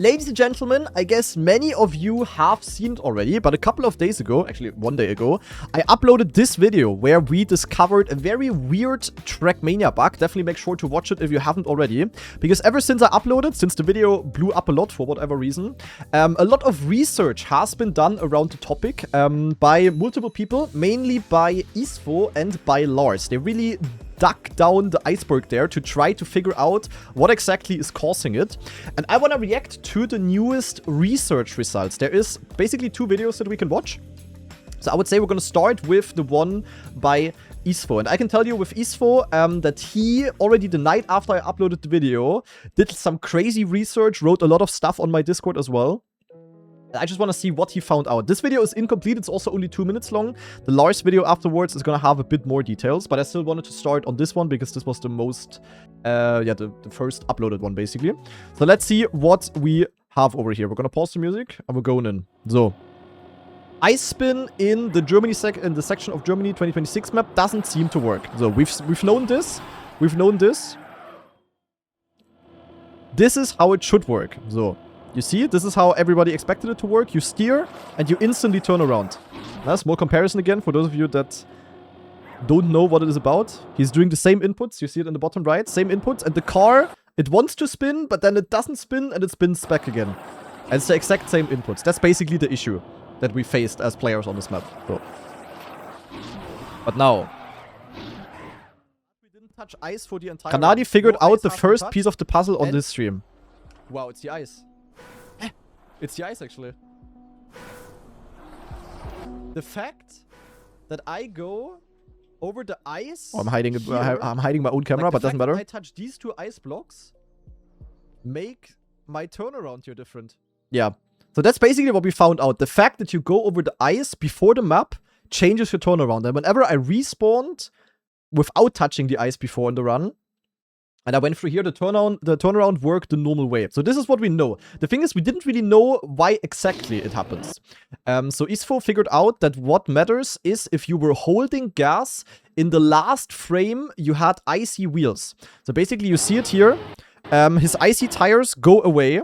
Ladies and gentlemen, I guess many of you have seen it already, but a couple of days ago, actually 1 day ago, I uploaded this video where we discovered a very weird Trackmania bug. Definitely make sure to watch it if you haven't already, because ever since I uploaded, since the video blew up a lot for whatever reason, a lot of research has been done around the topic by multiple people, mainly by Isfoo and by Lars. They really dug down the iceberg there to try to figure out what exactly is causing it. And I want to react to the newest research results. There is basically 2 videos that we can watch. So I would say we're going to start with the one by Isfoo. And I can tell you with Isfoo that he already the night after I uploaded the video did some crazy research, wrote a lot of stuff on my Discord as well. I just want to see what he found out. This video is incomplete. It's also only 2 minutes long. The Lars video afterwards is going to have a bit more details. But I still wanted to start on this one because this was the most, the first uploaded one, basically. So let's see what we have over here. We're going to pause the music and we're going in. So, ice spin in the Germany in the section of Germany 2026 map doesn't seem to work. So we've known this. We've known this. This is how it should work. So, you see, this is how everybody expected it to work. You steer, and you instantly turn around. That's more comparison again for those of you that don't know what it is about. He's doing the same inputs. You see it in the bottom right. Same inputs. And the car, it wants to spin, but then it doesn't spin, and it spins back again. And it's the exact same inputs. That's basically the issue that we faced as players on this map. So. But now, we didn't touch ice for the entire Kanadi figured out the first piece of the puzzle on this stream. Wow, it's the ice. It's the ice, actually. The fact that I go over the ice... Oh, I'm hiding my own camera, like but doesn't matter. I touch these 2 ice blocks make my turnaround here different. Yeah. So that's basically what we found out. The fact that you go over the ice before the map changes your turnaround. And whenever I respawned without touching the ice before in the run, and I went through here, the turnaround worked the normal way. So this is what we know. The thing is, we didn't really know why exactly it happens. So Isfoo figured out that what matters is if you were holding gas in the last frame, you had icy wheels. So basically, you see it here. His icy tires go away.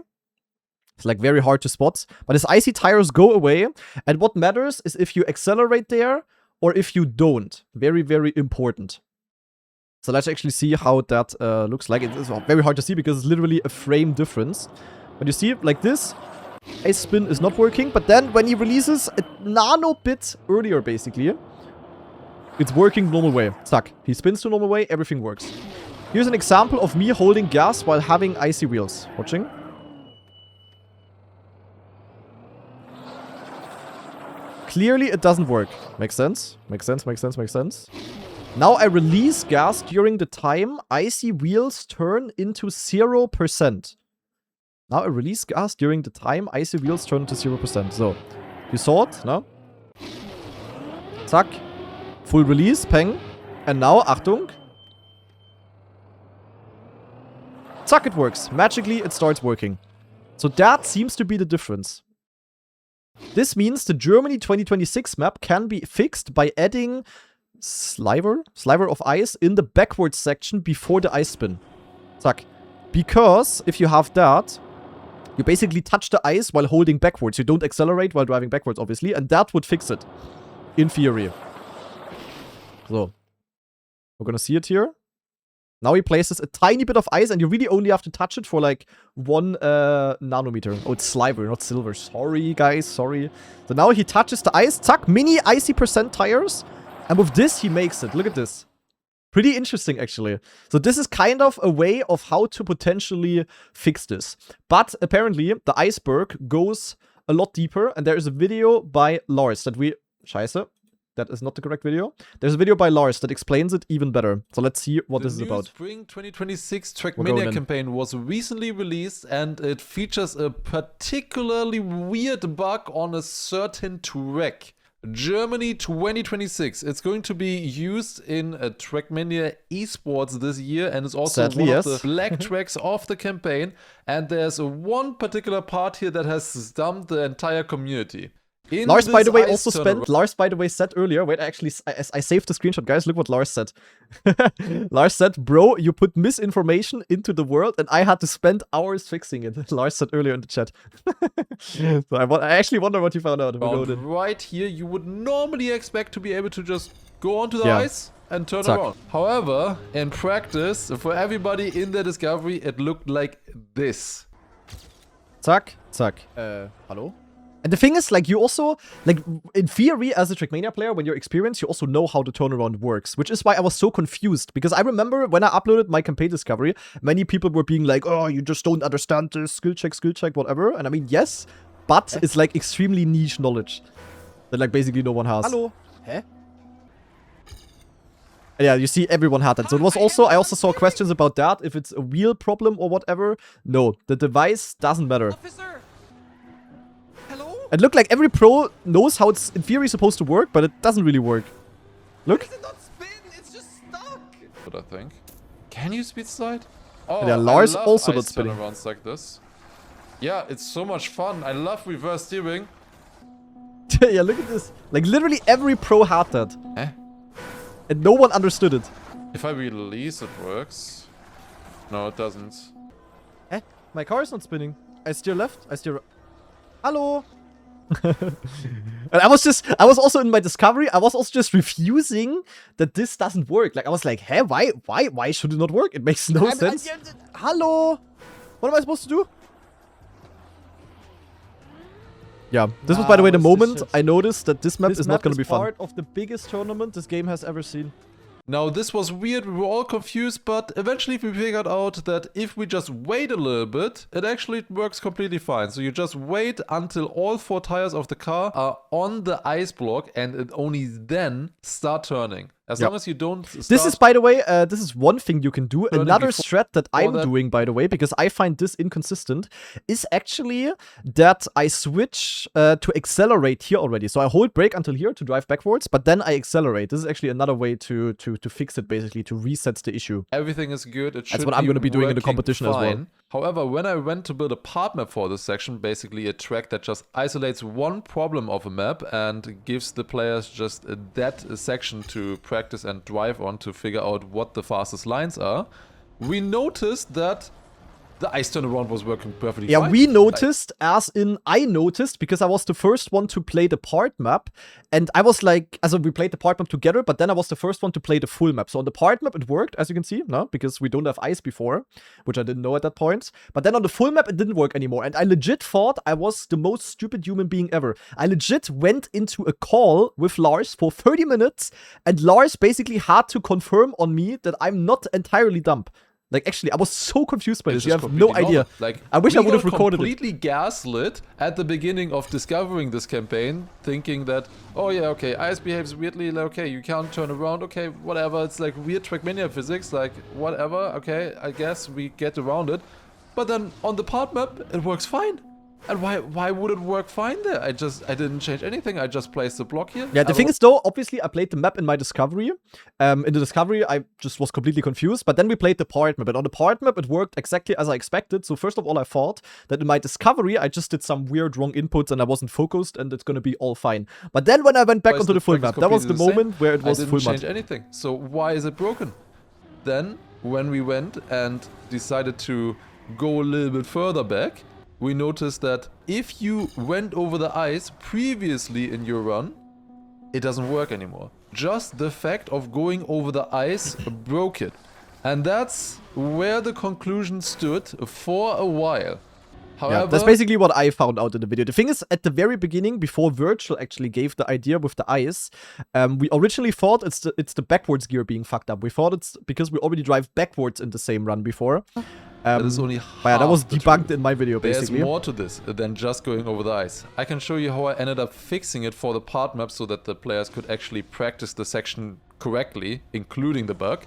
It's like very hard to spot. But his icy tires go away. And what matters is if you accelerate there or if you don't. Very, very important. So let's actually see how that looks like. It's very hard to see because it's literally a frame difference. But you see, like this, ice spin is not working. But then when he releases a nano bit earlier, basically, it's working normal way. Stuck. He spins to normal way, everything works. Here's an example of me holding gas while having icy wheels. Watching. Clearly, it doesn't work. Makes sense. Makes sense, makes sense, makes sense. Now I release gas during the time icy wheels turn into 0%. Now I release gas during the time icy wheels turn into 0%. So, you saw it, no? Zack. Full release, peng. And now, Achtung. Zack, it works. Magically, it starts working. So that seems to be the difference. This means the Germany 2026 map can be fixed by adding sliver of ice in the backwards section before the ice spin. Zack. Because if you have that, you basically touch the ice while holding backwards. You don't accelerate while driving backwards, obviously, and that would fix it. In theory. So. We're gonna see it here. Now he places a tiny bit of ice, and you really only have to touch it for like 1 nanometer. Oh, it's sliver, not silver. Sorry, guys, sorry. So now he touches the ice. Zack, mini icy % tires. And with this, he makes it. Look at this. Pretty interesting, actually. So this is kind of a way of how to potentially fix this. But apparently, the iceberg goes a lot deeper. And there is a video by Lars that we... Scheiße. That is not the correct video. There's a video by Lars that explains it even better. So let's see what this is about. The Spring 2026 Trackmania campaign was recently released, and it features a particularly weird bug on a certain track. Germany 2026. It's going to be used in a Trackmania esports this year, and it's also Sadly, one of the black tracks of the campaign. And there's one particular part here that has stumped the entire community. Lars, by the way, also spent. Lars, by the way, said earlier. Wait, actually, I saved the screenshot, guys. Look what Lars said. Lars said, "Bro, you put misinformation into the world, and I had to spend hours fixing it." Lars said earlier in the chat. So I actually wonder what you found out. Right here, you would normally expect to be able to just go onto the ice and turn around. However, in practice, for everybody in the discovery, it looked like this. Zack, zack. Hello? And the thing is, like, you also, like, in theory, as a Trackmania player, when you're experienced, you also know how the turnaround works, which is why I was so confused. Because I remember when I uploaded my campaign discovery, many people were being like, oh, you just don't understand this, skill check, whatever. And I mean, yes, but it's, like, extremely niche knowledge that, like, basically no one has. Hello? Hä? Yeah, you see, everyone had that. So it was also, I also saw questions about that, if it's a real problem or whatever. No, the device doesn't matter. Officer! Hello? It looked like every pro knows how it's in theory supposed to work, but it doesn't really work. Look. Why does it not spin? It's just stuck. What I think. Can you speed slide? Oh, yeah, Lars also not spinning. Turnarounds like this. Yeah, it's so much fun. I love reverse steering. Yeah, look at this. Like literally every pro had that. Eh? And no one understood it. If I release, it works. No, it doesn't. Eh? My car is not spinning. I steer left. I steer... Hello? And I was also in my discovery, I was also just refusing that this doesn't work. Like, I was like, hey, why should it not work? It makes no sense. Hello? What am I supposed to do? Yeah, this was, by the way, the moment I noticed that this map is not going to be fun. This map is part of the biggest tournament this game has ever seen. Now, this was weird, we were all confused, but eventually we figured out that if we just wait a little bit, it actually works completely fine. So you just wait until all 4 tires of the car are on the ice block and it only then start turning. As long as you don't start... This is, by the way, this is one thing you can do. Another strat that I'm doing, by the way, because I find this inconsistent, is actually that I switch to accelerate here already. So I hold brake until here to drive backwards, but then I accelerate. This is actually another way to fix it, basically, to reset the issue. Everything is good. It should That's what I'm going to be doing in the competition as well. However, when I went to build a part map for this section, basically a track that just isolates one problem of a map and gives the players just that section to practice and drive on to figure out what the fastest lines are, we noticed that the ice turnaround was working perfectly fine. Yeah, we noticed, as in I noticed, because I was the first one to play the part map, and I was like, also we played the part map together, but then I was the first one to play the full map. So on the part map it worked, as you can see, no? Because we don't have ice before, which I didn't know at that point. But then on the full map it didn't work anymore, and I legit thought I was the most stupid human being ever. I legit went into a call with Lars for 30 minutes, and Lars basically had to confirm on me that I'm not entirely dumb. Like, actually, I was so confused by this. You have no idea. Like, I wish I would have recorded it. Completely gaslit at the beginning of discovering this campaign, thinking that, oh yeah, okay, ice behaves weirdly, like, okay, you can't turn around, okay, whatever. It's like weird Trackmania physics, like, whatever, okay, I guess we get around it. But then on the part map, it works fine. And why would it work fine there? I didn't change anything. I just placed the block here. Yeah, the thing is though, obviously I played the map in my discovery. In the discovery, I just was completely confused. But then we played the part map. And on the part map, it worked exactly as I expected. So first of all, I thought that in my discovery, I just did some weird wrong inputs and I wasn't focused and it's gonna be all fine. But then when I went back onto the full map, that was the moment where it was full map. I didn't change anything. So why is it broken? Then, when we went and decided to go a little bit further back, we noticed that if you went over the ice previously in your run, it doesn't work anymore. Just the fact of going over the ice broke it. And that's where the conclusion stood for a while. However, yeah, that's basically what I found out in the video. The thing is, at the very beginning, before Virtual actually gave the idea with the ice, we originally thought it's the backwards gear being fucked up. We thought it's because we already drive backwards in the same run before. That is only half yeah, that was debunked in my video, basically. There's more to this than just going over the ice. I can show you how I ended up fixing it for the part map so that the players could actually practice the section correctly, including the bug,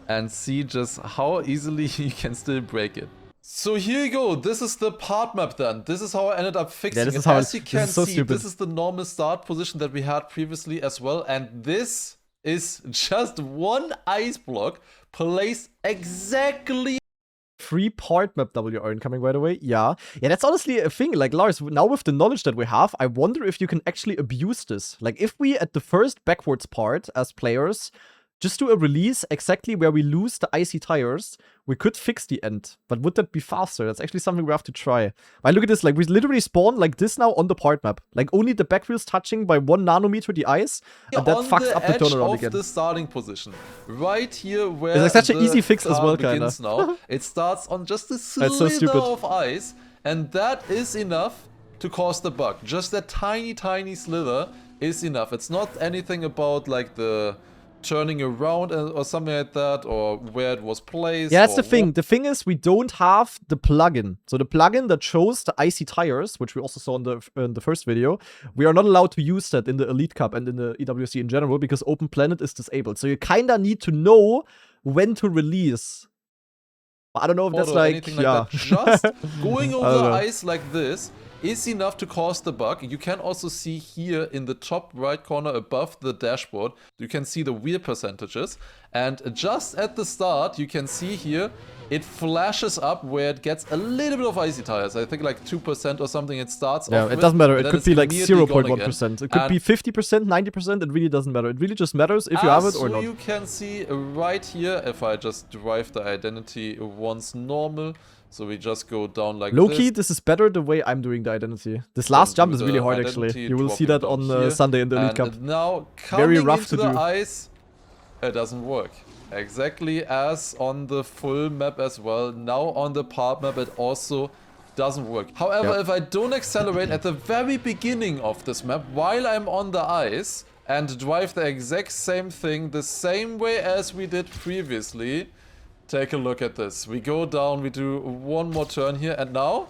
and see just how easily you can still break it. So here you go. This is the part map then. This is how I ended up fixing it. As you can see, this is the normal start position that we had previously as well. And this is just one ice block placed exactly free part map WR incoming, by the way. Yeah, that's honestly a thing. Like, Lars, now with the knowledge that we have, I wonder if you can actually abuse this. Like, if we, at the first backwards part, as players, just do a release exactly where we lose the icy tires, we could fix the end. But would that be faster? That's actually something we have to try. But look at this, like, we literally spawn like this now on the part map. Like, only the back wheels touching by 1 nanometer the ice, and that fucks up the turnaround again. On the starting position, right here where it's like such an easy fix as well, begins now, it starts on just a slither of ice, and that is enough to cause the bug. Just that tiny, tiny slither is enough. It's not anything about, like, the turning around or something like that, or where it was placed. Yeah, that's the thing. The thing is, we don't have the plugin. So the plugin that shows the icy tires, which we also saw in the first video, we are not allowed to use that in the Elite Cup and in the EWC in general because Open Planet is disabled. So you kinda need to know when to release. I don't know if that's like, that. Just going over ice like this is enough to cause the bug. You can also see here in the top right corner above the dashboard, you can see the wheel percentages. And just at the start, you can see here, it flashes up where it gets a little bit of icy tires. I think like 2% or something it starts off with. It doesn't matter. It could be like 0.1%. It could be 50%, 90%. It really doesn't matter. It really just matters if you have it or not. So you can see right here, if I just drive the identity once normal, so we just go down like Low-key, this is better the way I'm doing the identity. This last jump is really hard, actually. You will see that on Sunday in the Elite Cup. Now, very rough to do. The ice, it doesn't work. Exactly as on the full map as well. Now on the part map, it also doesn't work. However, if I don't accelerate at the very beginning of this map while I'm on the ice and drive the exact same thing the same way as we did previously, take a look at this. We go down, we do one more turn here, and now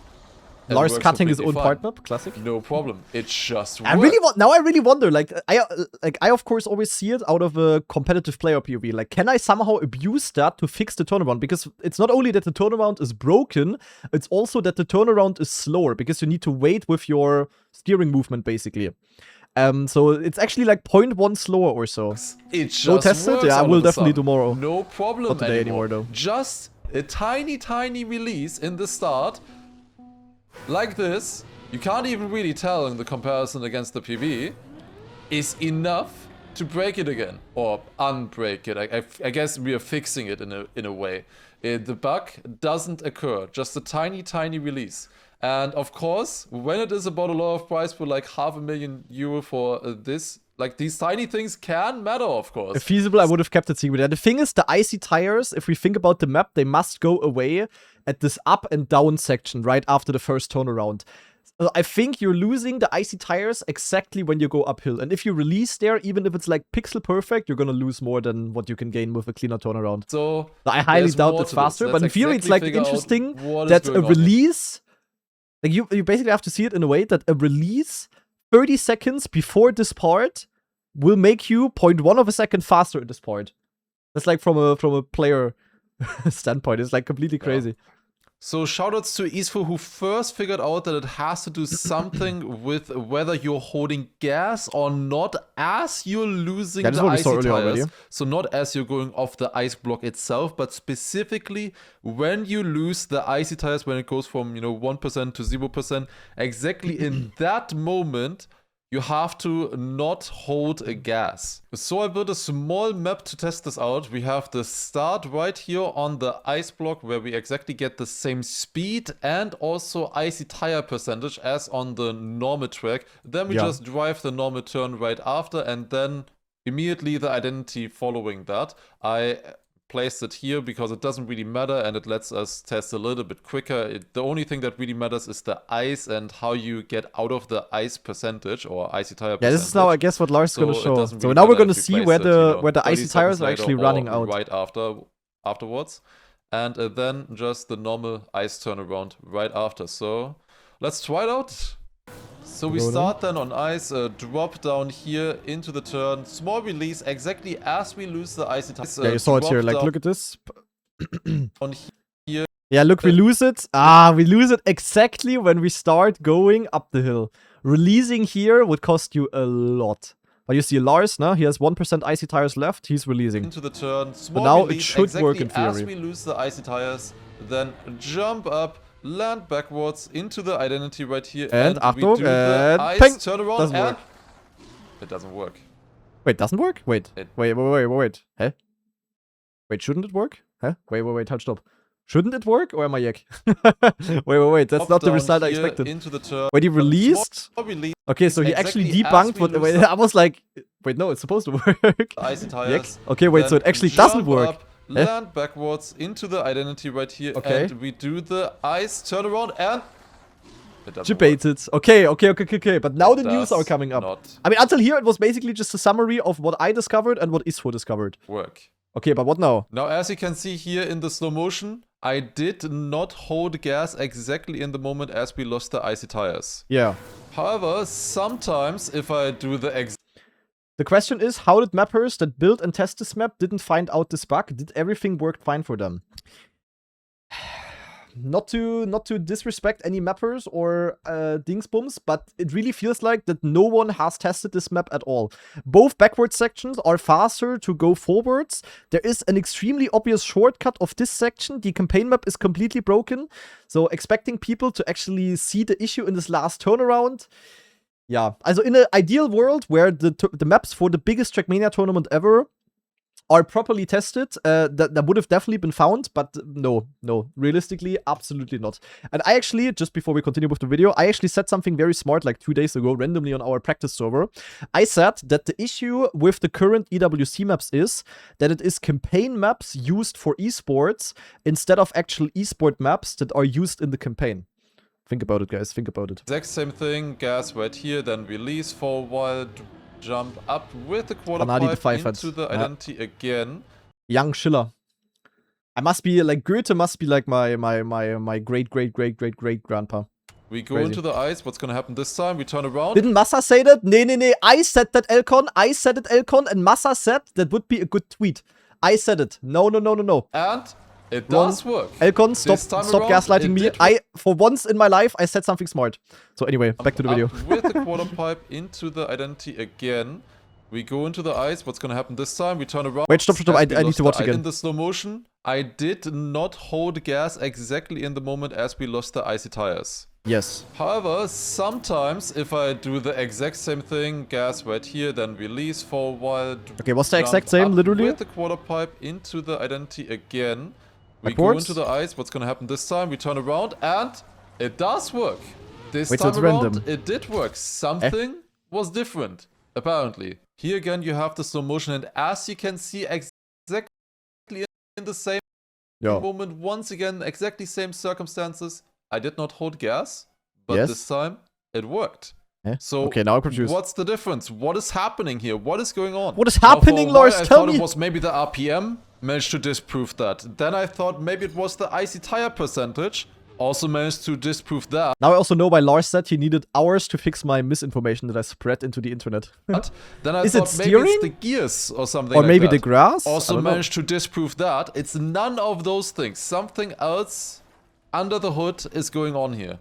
Lars cutting his own part map, classic. No problem. It just works. I really wonder. Like I of course always see it out of a competitive player POV. Like, can I somehow abuse that to fix the turnaround? Because it's not only that the turnaround is broken, it's also that the turnaround is slower because you need to wait with your steering movement, basically. So it's actually like 0.1 slower or so. It just go test it. Yeah, I will definitely tomorrow. No problem. Not today anymore though. Just a tiny, tiny release in the start, like this. You can't even really tell in the comparison against the PV. Is enough to break it again or unbreak it. I guess we are fixing it in a way. The bug doesn't occur. Just a tiny, tiny release. And of course, when it is about a lot of price for like €500,000 for this, like these tiny things can matter, of course. If feasible, I would have kept it secret. The thing is, the icy tires, if we think about the map, they must go away at this up and down section right after the first turnaround. So I think you're losing the icy tires exactly when you go uphill. And if you release there, even if it's like pixel perfect, you're gonna lose more than what you can gain with a cleaner turnaround. So I highly doubt it's faster, but in theory, it's like interesting that a release... Like, you basically have to see it in a way that a release 30 seconds before this part will make you 0.1 of a second faster in this part. That's like from a player standpoint. It's like completely crazy. So shoutouts to Isfoo, who first figured out that it has to do something with whether you're holding gas or not as you're losing the icy tires. So not as you're going off the ice block itself, but specifically when you lose the icy tires, when it goes from 1% to 0%, exactly in that moment, you have to not hold a gas. So I built a small map to test this out. We have the start right here on the ice block where we exactly get the same speed and also icy tire percentage as on the normal track. Then we just drive the normal turn right after and then immediately the identity following that. I placed it here because it doesn't really matter and it lets us test a little bit quicker. The only thing that really matters is the ice and how you get out of the ice percentage or icy tire percentage. Yeah, this is now, I guess, what Lars is going to show. So now we're going to see where the icy tires are actually running out. Right afterwards. And then just the normal ice turnaround right after. So let's try it out. So we start then on ice, drop down here into the turn, small release exactly as we lose the icy tires. Yeah, you saw it here, like look at this. On here. Yeah, look, we lose it. We lose it exactly when we start going up the hill. Releasing here would cost you a lot. But you see Lars, no? He has 1% icy tires left. He's releasing. Into the turn. Small now it release, should exactly work in theory. as we lose the icy tires, then jump up, land backwards into the identity right here, And we Achtung, do the and ice ping! turnaround, Doesn't and work. it doesn't work. Wait, doesn't work? Wait. It- Wait. Huh? Wait, shouldn't it work? Huh? Wait, hold stop. Shouldn't it work, or am I yak? wait, that's Up, not the down result I here expected. Into the turn. Wait, he released? Small release, Okay, so he actually exactly as debunked we what. lose Wait, the I was like, wait, no, it's supposed to work. icy Yak? tires. Okay, wait, so then it actually jump doesn't work. Up, land backwards into the identity right here, Okay. and we do the ice turnaround, and it doesn't work. Debated. Okay. But now the news Does are coming up. not I mean, until here, it was basically just a summary of what I discovered and what Isfoo discovered. work. Okay, but what now? Now, as you can see here in the slow motion, I did not hold gas exactly in the moment as we lost the icy tires. Yeah. However, sometimes if I do the The question is, how did mappers that built and test this map didn't find out this bug? Did everything work fine for them? Not to disrespect any mappers or dingsbums, but it really feels like that no one has tested this map at all. Both backward sections are faster to go forwards. There is an extremely obvious shortcut of this section. The campaign map is completely broken. So expecting people to actually see the issue in this last turnaround. Yeah, also in an ideal world where the maps for the biggest Trackmania tournament ever are properly tested, that would have definitely been found, but no, realistically, absolutely not. And I actually, just before we continue with the video, I actually said something very smart like 2 days ago, randomly on our practice server. I said that the issue with the current EWC maps is that it is campaign maps used for esports instead of actual esport maps that are used in the campaign. Think about it, guys, think about it. exact same thing, gas right here, then release for a while, jump up with the quarter Granadi pipe Pfeifert. into the identity again. Young Schiller. I must be like Goethe must be like my great grandpa. We go Crazy. into the ice. What's gonna happen this time? We turn around. Didn't Massa say that? Nee. I said that, Elcon. I said it, Elcon. And Massa said that would be a good tweet. I said it. No. And it Wrong. does work. Elcon, This time stop around, gaslighting it me. did For once in my life, I said something smart. So anyway, back to the video. Up with the quarter pipe into the identity again. We go into the ice. What's gonna happen this time? We turn around. Wait, stop. As we I need lost to watch the again. In the slow motion, I did not hold gas exactly in the moment as we lost the icy tires. Yes. However, sometimes if I do the exact same thing, gas right here, then release for a while. Okay, what's the jump exact same, up literally? With the quarter pipe into the identity again. We go Backwards? into the ice. What's gonna happen this time? We turn around and it does work. This Wait, so time it's around, random. it did work. Something was different, apparently. Here again, you have the slow motion, and as you can see, exactly in the same moment, once again, exactly same circumstances. I did not hold gas, but Yes. this time it worked. So Okay, now I'm confused. what's the difference? What is happening here? What is going on? What is Now, for a happening, while, Lars? I Tell thought me. it was maybe the RPM. Managed to disprove that. Then I thought maybe it was the icy tire percentage. Also managed to disprove that. Now I also know why Lars said he needed hours to fix my misinformation that I spread into the internet. Then I Is it thought maybe it's steering? the gears or something Or like maybe that. the grass? I Also don't know. managed to disprove that. It's none of those things. Something else under the hood is going on here.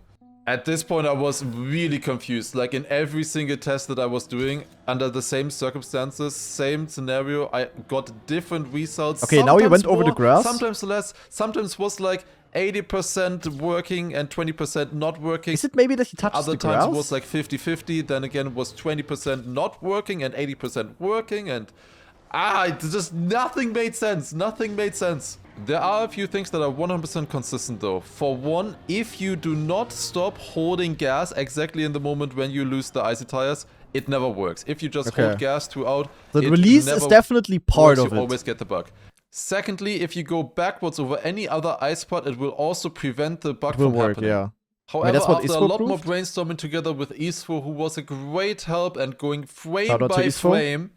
At this point, I was really confused. Like in every single test that I was doing, under the same circumstances, same scenario, I got different results. Okay, now you Sometimes went over the more, grass. Sometimes less. Sometimes was like 80% working and 20% not working. Is it maybe that he touches Other the times grass? it was like 50-50, then again it was 20% not working and 80% working, and it just nothing made sense. Nothing made sense. There are a few things that are 100% consistent though. For one, if you do not stop holding gas exactly in the moment when you lose the icy tires, it never works. If you just hold gas throughout, the it release is never definitely part works. of You it. always get the bug. Secondly, if you go backwards over any other ice spot, it will also prevent the bug It will from work, happening. yeah. However, that's what after a Isfoo lot more proved. brainstorming together with Isfoo, who was a great help, and going frame Shout out to by Isfoo. frame,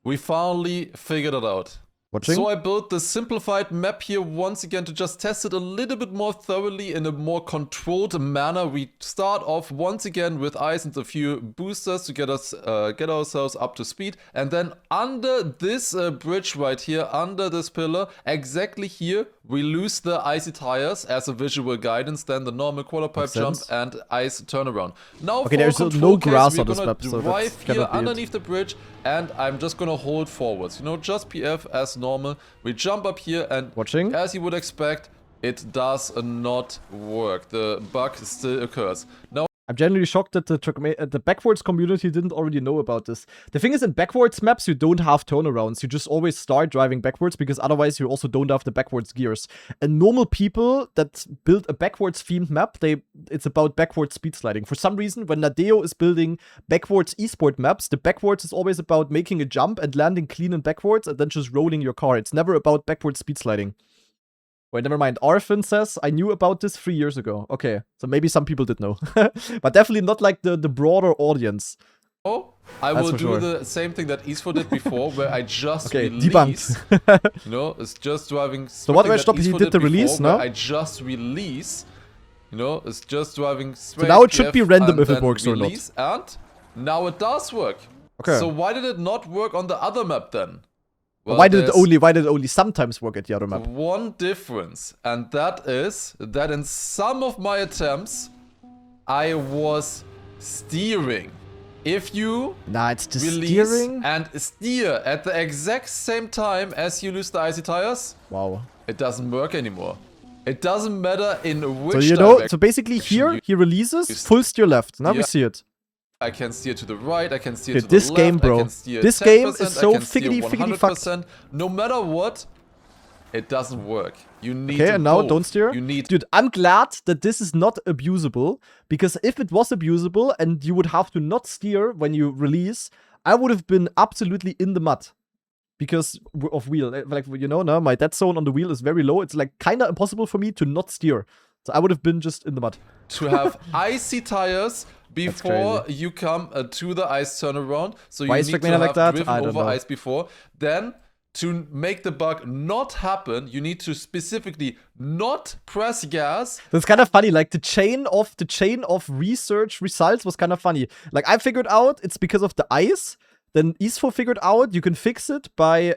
we finally figured it out. Watching. So I built the simplified map here once again to just test it a little bit more thoroughly in a more controlled manner. We start off once again with ice and a few boosters to get ourselves up to speed. And then under this bridge right here, under this pillar, exactly here, we lose the icy tires as a visual guidance, then the normal quarter pipe jump and ice turnaround. Now okay, for there's no grass on this map, so drive that's here underneath the bridge, and I'm just gonna hold forwards. You know, just PF as normal. We jump up here, and watching. As you would expect, it does not work. The bug still occurs. Now, I'm genuinely shocked that the backwards community didn't already know about this. The thing is, in backwards maps, you don't have turnarounds. You just always start driving backwards, because otherwise you also don't have the backwards gears. And normal people that build a backwards themed map, it's about backwards speed sliding. For some reason, when Nadeo is building backwards esport maps, the backwards is always about making a jump and landing clean and backwards and then just rolling your car. It's never about backwards speed sliding. Wait, never mind. Arfin says, I knew about this 3 years ago. Okay, so maybe some people did know. But definitely not like the broader audience. Oh, I will do the same thing that Isfoo did before, where I just release. Debunked. You know, it's just driving. So what were stop? He did the release, no? I just release. You know, it's just driving straight. So now it should be random if it works or not. And now it does work. Okay. So why did it not work on the other map then? Well, why did it only sometimes work at the other map? One difference, and that is that in some of my attempts, I was steering. If you it's the release steering and steer at the exact same time as you lose the icy tires, wow, it doesn't work anymore. It doesn't matter in which direction. So you know, so basically here he releases full steer left. Now we see it. I can steer to the right, I can steer to the this left, game, bro. This game is so figgity fucked. No matter what, it doesn't work. You need okay, and now both. don't steer. Dude, I'm glad that this is not abusable, because if it was abusable and you would have to not steer when you release, I would have been absolutely in the mud. Because of wheel. Like, you know, now my dead zone on the wheel is very low. It's like kind of impossible for me to not steer. So I would have been just in the mud. To have icy tires before you come to the ice turnaround. So you need to have like that? driven over ice before. Then, to make the bug not happen, you need to specifically not press gas. That's kind of funny. Like the chain of research results was kind of funny. Like I figured out it's because of the ice. Then Isfoo figured out you can fix it by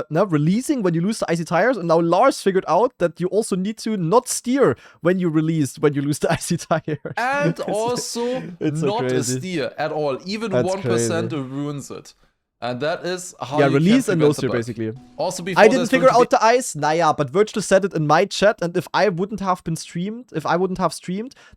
releasing when you lose the icy tires. And now Lars figured out that you also need to not steer when you lose the icy tires. And also not steer at all. Even 1% ruins it. And that is how you release can and no steer, basically. Also, before I didn't figure out the ice. But Virtual said it in my chat, and if I wouldn't have streamed,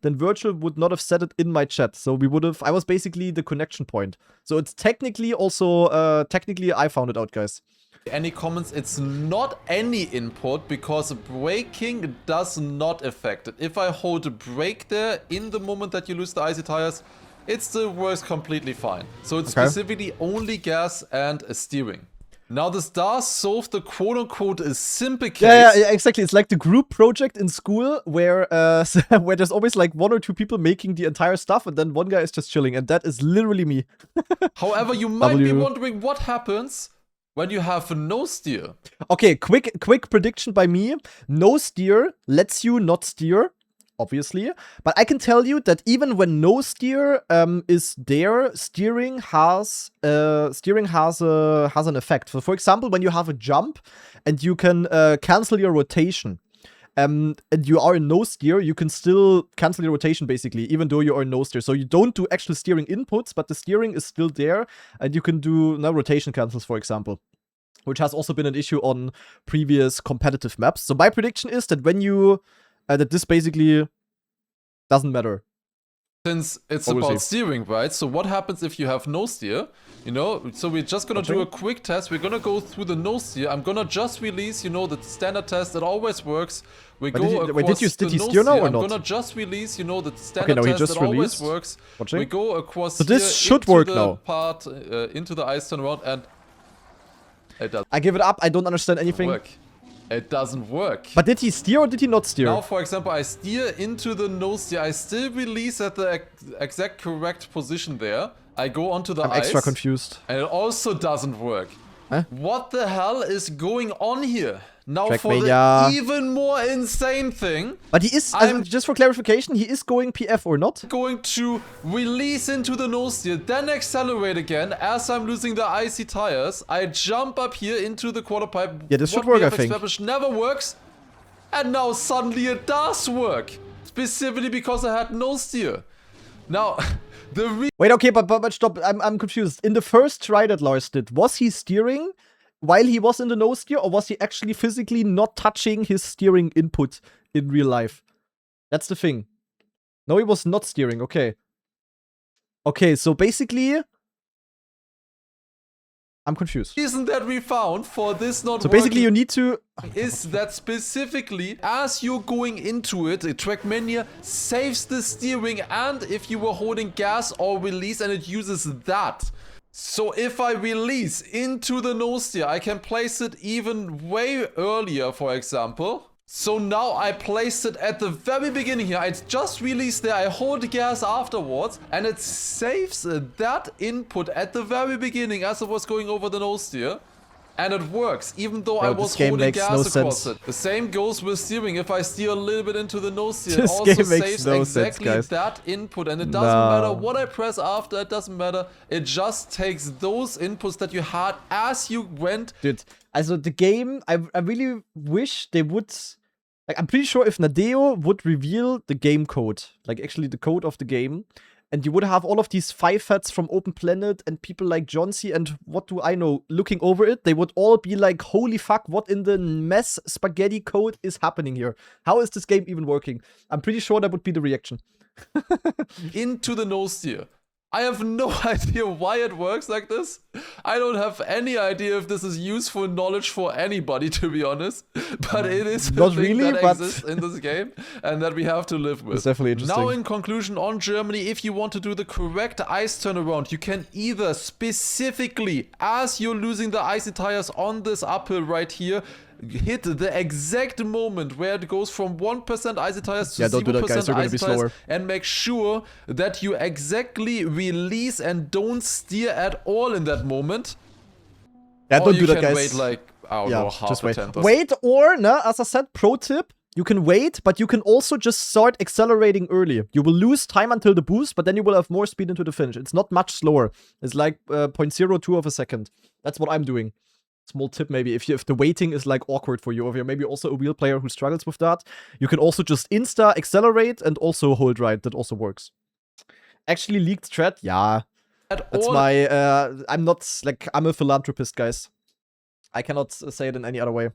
then Virtual would not have said it in my chat. So I was basically the connection point. So it's technically also, I found it out, guys. Any comments? It's not any input, because braking does not affect it. If I hold a brake there in the moment that you lose the icy tires, it still works completely fine. So it's specifically only gas and steering. Now this does solve the quote-unquote simple case. Yeah, exactly. It's like the group project in school where where there's always like 1 or 2 people making the entire stuff, and then one guy is just chilling, and that is literally me. However, you might be wondering what happens when you have no steer. Okay, quick prediction by me. No steer lets you not steer. Obviously, but I can tell you that even when no steer is there, steering has an effect. So, for example, when you have a jump and you can cancel your rotation, and you are in no steer, you can still cancel your rotation basically, even though you are in no steer. So you don't do actual steering inputs, but the steering is still there, and you can do rotation cancels, for example, which has also been an issue on previous competitive maps. So my prediction is that when you that this basically doesn't matter. Since it's about steering, right? So what happens if you have no steer? You know, so we're just gonna do a quick test. We're gonna go through the no steer. I'm gonna just release, you know, the standard test that always works. We go across did you steer now or not? I'm gonna just release, you know, the standard test that always works. We go across. So this should work now. Into the ice turnaround, and it does. I give it up. I don't understand anything. It doesn't work. But did he steer or did he not steer? Now, for example, I steer into the no steer. I still release at the exact correct position there. I go onto the ice. I'm extra confused. And it also doesn't work. Huh? What the hell is going on here? Now Trackmania. for the even more insane thing. But he is, just for clarification, he is going PF or not? Going to release into the nose steer, then accelerate again as I'm losing the icy tires. I jump up here into the quarter pipe. Yeah, this should work, I think. Established never works. And now suddenly it does work. Specifically because I had no steer. Now, Wait, okay, but stop. I'm confused. In the first try that Lars did, was he steering while he was in the no steer, or was he actually physically not touching his steering input in real life? That's the thing. No, he was not steering. Okay. Okay, so basically, I'm confused. reason that we found for this not So basically, you need to... is that specifically as you're going into it, Trackmania saves the steering, and if you were holding gas or release, and it uses that. So if I release into the nose steer, I can place it even way earlier, for example. So now I place it at the very beginning here. I just released there, I hold gas afterwards, and it saves that input at the very beginning as I was going over the nose steer. And it works, even though I was holding gas across it. The same goes with steering. If I steer a little bit into the nose steer, it also saves exactly that input. And it doesn't matter what I press after, it doesn't matter. It just takes those inputs that you had as you went. Dude, also the game, I really wish they would... Like, I'm pretty sure if Nadeo would reveal the game code, like actually the code of the game, and you would have all of these 5 hats from Open Planet and people like Johnsy and what do I know looking over it, they would all be like, holy fuck, what in the mess spaghetti code is happening here? How is this game even working? I'm pretty sure that would be the reaction. Into the nose steer. I have no idea why it works like this. I don't have any idea if this is useful knowledge for anybody, to be honest. But it is not a thing really, that but exists in this game and that we have to live with. It's definitely interesting. Now in conclusion on Germany, if you want to do the correct ice turnaround, you can either specifically, as you're losing the icy tires on this uphill right here, hit the exact moment where it goes from 1% icy tires to 0% icy tires, and make sure that you exactly release and don't steer at all in that moment. Yeah, don't do that, guys. Wait like, I don't know, half a tenth. Wait, or, as I said, pro tip, you can wait, but you can also just start accelerating early. You will lose time until the boost, but then you will have more speed into the finish. It's not much slower. It's like 0.02 of a second. That's what I'm doing. Small tip maybe, if the waiting is like awkward for you, or you're maybe also a wheel player who struggles with that, you can also just insta accelerate and also hold right. That also works. Actually leaked thread, yeah. That's my I'm a philanthropist, guys. I cannot say it in any other way.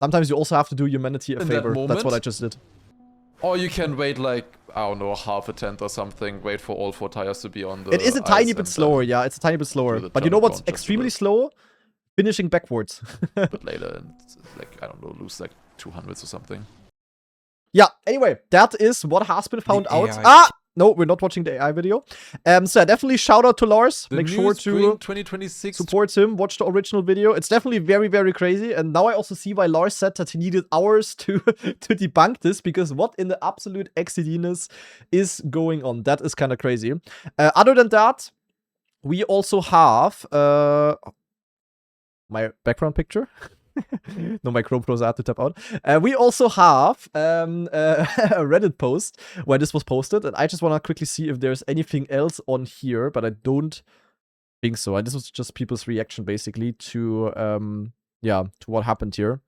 Sometimes you also have to do humanity a favor. That's what I just did. Or you can wait like, I don't know, half a tenth or something, wait for all 4 tires to be on the It is a tiny bit slower, yeah, it's a tiny bit slower. But you know what's extremely slow? Finishing backwards. But later, it's like, I don't know, lose like 200s or something. Yeah, anyway, that is what has been found out. No, we're not watching the AI video. So definitely shout out to Lars. Make sure to 2026 support him, watch the original video. It's definitely very, very crazy. And now I also see why Lars said that he needed hours to debunk this, because what in the absolute XCD-ness is going on? That is kind of crazy. Other than that, we also have my background picture. No, my Chrome browser had to tap out. We also have a Reddit post where this was posted, and I just want to quickly see if there's anything else on here, but I don't think so. And this was just people's reaction, basically, to what happened here.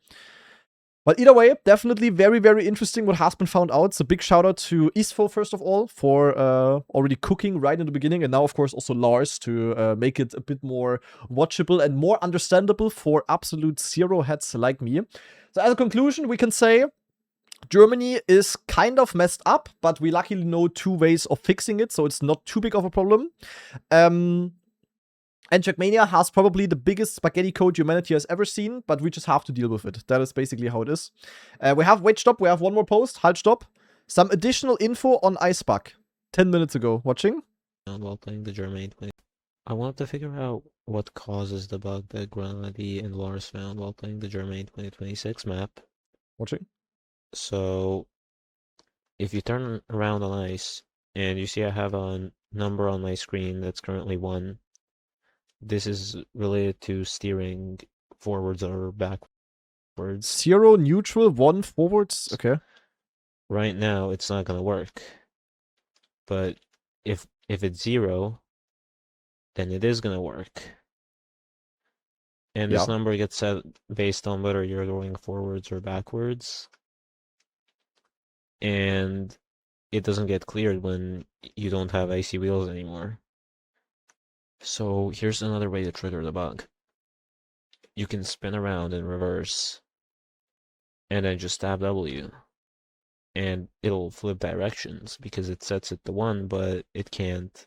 But either way, definitely very, very interesting what has been found out. So big shout out to Isfoo, first of all, for already cooking right in the beginning. And now, of course, also Lars to make it a bit more watchable and more understandable for absolute zero heads like me. So as a conclusion, we can say Germany is kind of messed up, but we luckily know 2 ways of fixing it. So it's not too big of a problem. And Trackmania has probably the biggest spaghetti code humanity has ever seen, but we just have to deal with it. That is basically how it is. We have wait stop. We have one more post. Halt stop. Some additional info on Icebug. 10 minutes ago. Watching? While playing the Germain. I wanted to figure out what causes the bug that Granadi and Lars found while playing the Germain 2026 map. Watching? So, if you turn around on ice, and you see I have a number on my screen that's currently 1, this is related to steering forwards or backwards. 0 neutral, 1 forwards. Okay. Right now, it's not gonna work. But if it's 0, then it is gonna work. And this number gets set based on whether you're going forwards or backwards. And it doesn't get cleared when you don't have icy wheels anymore. So here's another way to trigger the bug. You can spin around in reverse and then just tab W. And it'll flip directions because it sets it to 1, but it can't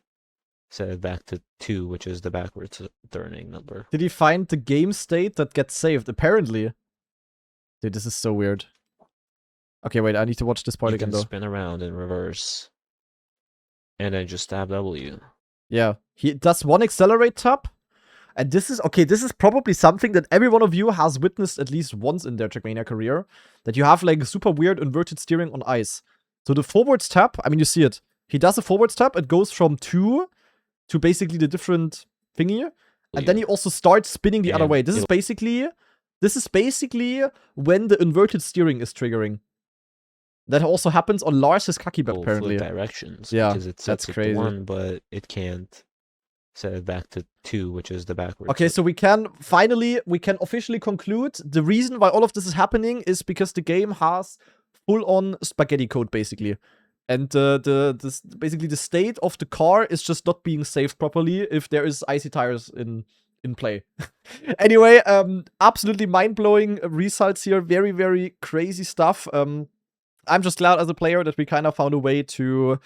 set it back to 2, which is the backwards turning number. Did he find the game state that gets saved? Apparently. Dude, this is so weird. Okay, wait, I need to watch this part again, though. You can spin around in reverse and then just tab W. Yeah, he does 1 accelerate tap. And this is, okay, this is probably something that every one of you has witnessed at least once in their Trackmania career. That you have, like, super weird inverted steering on ice. So the forwards tap, I mean, you see it. He does a forwards tap, it goes from 2 to basically the different thingy. And then he also starts spinning the other way. This is basically when the inverted steering is triggering. That also happens on Lars' Kaki belt, apparently. Directions. Yeah, because it sets that's crazy. To 1, but it can't set it back to 2, which is the backwards. Okay, so we can officially conclude the reason why all of this is happening is because the game has full-on spaghetti code, basically. And basically the state of the car is just not being saved properly if there is icy tires in play. Anyway, absolutely mind-blowing results here. Very, very crazy stuff. I'm just glad as a player that we kind of found a way to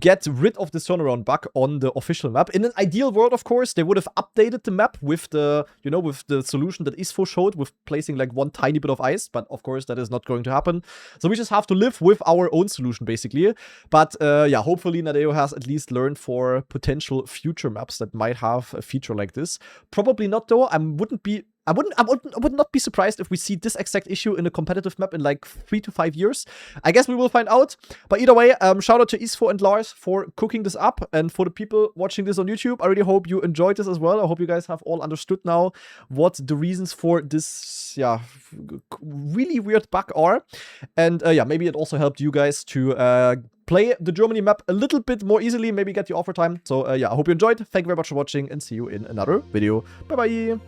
get rid of this turnaround bug on the official map. In an ideal world, of course, they would have updated the map with the, with the solution that Isfoo showed with placing like 1 tiny bit of ice. But of course, that is not going to happen. So we just have to live with our own solution, basically. But yeah, hopefully Nadeo has at least learned for potential future maps that might have a feature like this. Probably not, though. I would not be surprised if we see this exact issue in a competitive map in like 3 to 5 years. I guess we will find out. But either way, shout out to Isfoo and Lars for cooking this up. And for the people watching this on YouTube, I really hope you enjoyed this as well. I hope you guys have all understood now what the reasons for this, yeah, really weird bug are. And yeah, maybe it also helped you guys to play the Germany map a little bit more easily, maybe get the offer time. So yeah, I hope you enjoyed. Thank you very much for watching and see you in another video. Bye-bye.